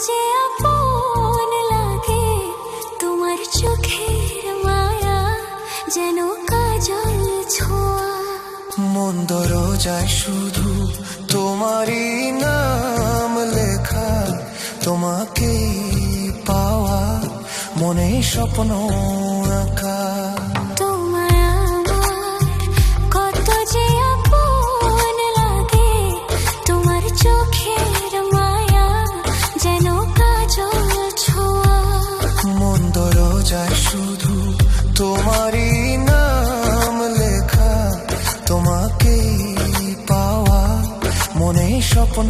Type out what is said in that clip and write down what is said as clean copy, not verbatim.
যে আপন লাগে তোমার চোখের মায়া যেন কাজল ছোঁয়া। মন দরজায় শুধু তোমারই নাম লেখা, তোমাকে পাওয়া মনে স্বপ্ন আঁকা। তোমায় আমার কত যে আপন লাগে তোমার চোখের মায়া যেন কাজল ছোঁয়া। মন দরজায় শুধু তোমারই নাম লেখা, তোমাকে পাওয়া মনে স্বপ্ন